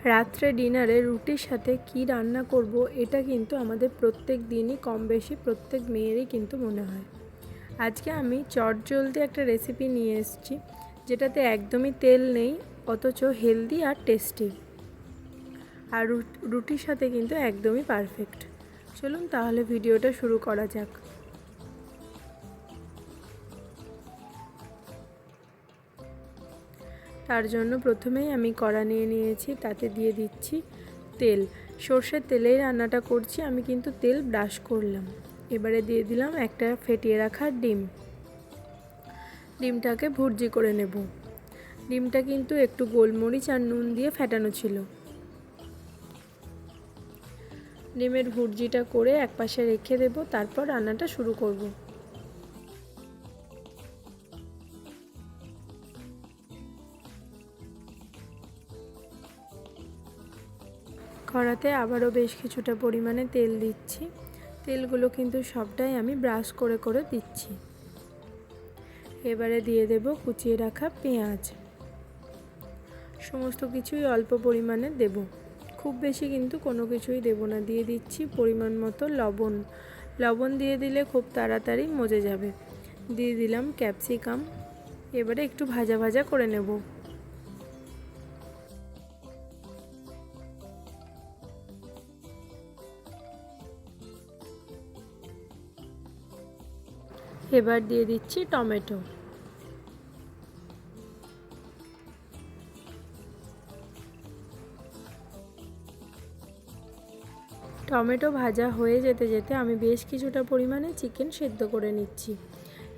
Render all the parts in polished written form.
রাত্রে ডিনারে রুটির সাথে কি রান্না করব এটা কিন্তু আমাদের প্রত্যেক দিনই কম বেশি প্রত্যেক মেয়েরই কিন্তু মনে হয়। আজকে আমি চটজলদি একটা রেসিপি নিয়ে এসেছি যেটাতে একদমই তেল নেই, অথচ হেলদি আর টেস্টি, আর রুটির সাথে কিন্তু একদমই পারফেক্ট। চলুন তাহলে ভিডিওটা শুরু করা যাক। তার জন্য প্রথমেই আমি কড়া নিয়ে নিয়েছি, তাতে দিয়ে দিচ্ছি তেল। সর্ষের তেলেই রান্নাটা করছি, আমি কিন্তু তেল ব্রাশ করলাম। এবারে দিয়ে দিলাম একটা ফেটিয়ে রাখা ডিম। ডিমটাকে ভুর্জি করে নেব। ডিমটা কিন্তু একটু গোলমরিচ আর নুন দিয়ে ফেটানো ছিল। ডিমের ভুর্জিটা করে একপাশে রেখে দেব, তারপর রান্নাটা শুরু করব। কড়াতে আবারও বেশ কিছুটা পরিমাণে তেল দিচ্ছি। তেলগুলো কিন্তু সবটাই আমি ব্রাশ করে করে দিচ্ছি। এবারে দিয়ে দেব কুচিয়ে রাখা পেঁয়াজ। সমস্ত কিছুই অল্প পরিমাণে দেব, খুব বেশি কিন্তু কোনো কিছুই দেব না। দিয়ে দিচ্ছি পরিমাণ মতো লবণ। লবণ দিয়ে দিলে খুব তাড়াতাড়ি মজে যাবে। দিয়ে দিলাম ক্যাপসিকাম। এবারে একটু ভাজা ভাজা করে নেব। এবার দিয়ে দিচ্ছি টমেটো। টমেটো ভাজা হয়ে যেতে যেতে আমি বেশ কিছুটা পরিমাণে চিকেন সিদ্ধ করে নিচ্ছি।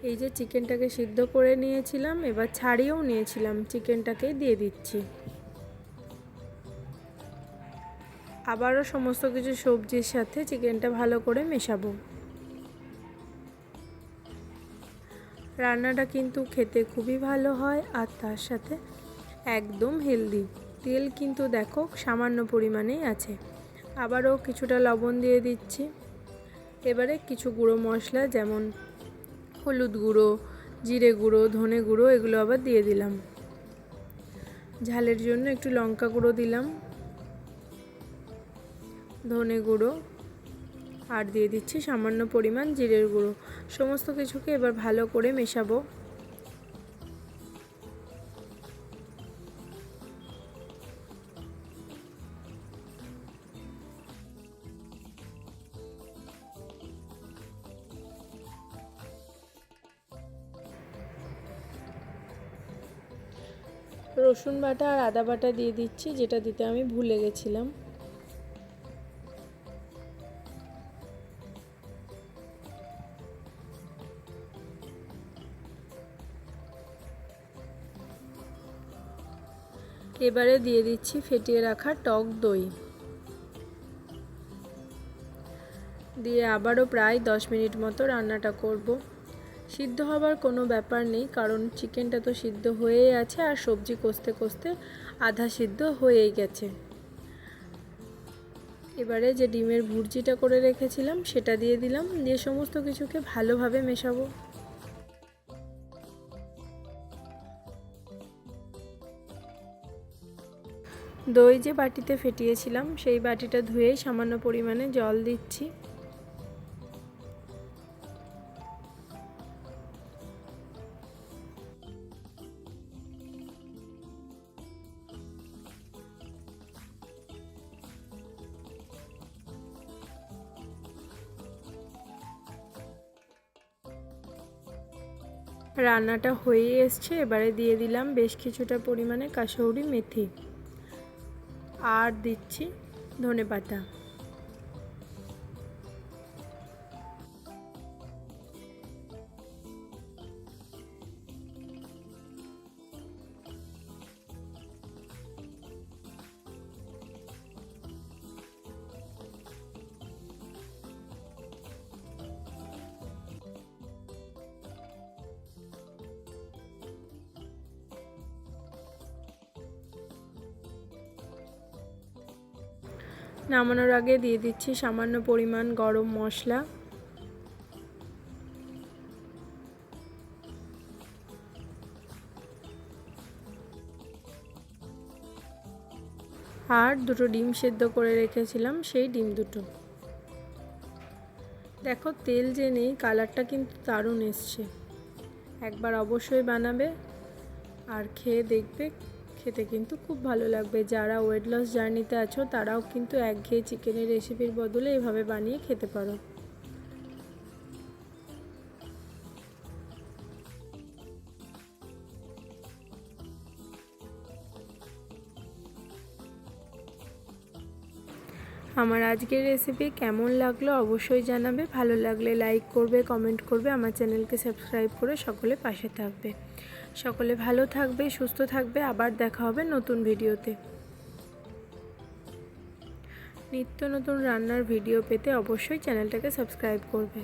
এই যে চিকেনটাকে সিদ্ধ করে নিয়েছিলাম, এবার ছাড়িয়েও নিয়েছিলাম, চিকেনটাকে দিয়ে দিচ্ছি। আবারও সমস্ত কিছু সবজির সাথে চিকেনটা ভালো করে মেশাবো। রান্নাটা কিন্তু খেতে খুবই ভালো হয় আর তার সাথে একদম হেলদি। তেল কিন্তু দেখো সামান্য পরিমাণেই আছে। আবারও কিছুটা লবণ দিয়ে দিচ্ছি। এবারে কিছু গুঁড়ো মশলা যেমন হলুদ গুঁড়ো, জিরে গুঁড়ো, ধনে গুঁড়ো এগুলো আবার দিয়ে দিলাম। ঝালের জন্য একটু লঙ্কা গুঁড়ো দিলাম, ধনে গুঁড়ো, আর দিয়ে দিচ্ছি সামান্য পরিমাণ জিরের গুঁড়ো। সমস্ত কিছুকে এবার ভালো করে মেশাবো। রসুন বাটা আর আদা বাটা দিয়ে দিচ্ছি, যেটা দিতে আমি ভুলে গেছিলাম। এবারে দিয়ে দিচ্ছি ফেটিয়ে রাখা টক দই। দিয়ে আবারও প্রায় 10 মিনিট মতো রান্নাটা করব। সিদ্ধ হবার কোনো ব্যাপার নেই, কারণ চিকেনটা তো সিদ্ধ হয়েই আছে আর সবজি কষতে কষতে আধা সিদ্ধ হয়েই গেছে। এবারে যে ডিমের ভুর্জিটা করে রেখেছিলাম সেটা দিয়ে দিলাম, দিয়ে সমস্ত কিছুকে ভালোভাবে মেশাবো। দই যে বাটিতে ফেটিয়েছিলাম সেই বাটিটা ধুয়ে সামান্য পরিমাণে জল দিচ্ছি। রান্নাটা হয়ে এসছে। এবারে দিয়ে দিলাম বেশ কিছুটা পরিমাণে কাসৌরি মেথি, আর দিচ্ছি ধনেপাতা। নামানোর আগে দিয়ে দিচ্ছি সামান্য পরিমাণ গরম মশলা, আর দুটো ডিম সেদ্ধ করে রেখেছিলাম, সেই ডিম দুটো। দেখো তেল যে নেই, কালারটা কিন্তু দারুণ এসছে। একবার অবশ্যই বানাবে আর খেয়ে দেখবে, খেতে কিন্তু খুব ভালো লাগবে। যারা ওয়েট লস জার্নিতে আছো তারাও কিন্তু একঘেয়ে চিকেনের রেসিপির বদলে এভাবে বানিয়ে খেতে পারো। আমার আজকের রেসিপি কেমন লাগলো অবশ্যই জানাবে। ভালো লাগলে লাইক করবে, কমেন্ট করবে, আমার চ্যানেলকে সাবস্ক্রাইব করে সকলে পাশে থাকবে। সকলে ভালো থাকবে, সুস্থ থাকবে। আবার দেখা হবে নতুন ভিডিওতে। নিত্য নতুন রান্নার ভিডিও পেতে অবশ্যই চ্যানেলটাকে সাবস্ক্রাইব করবে।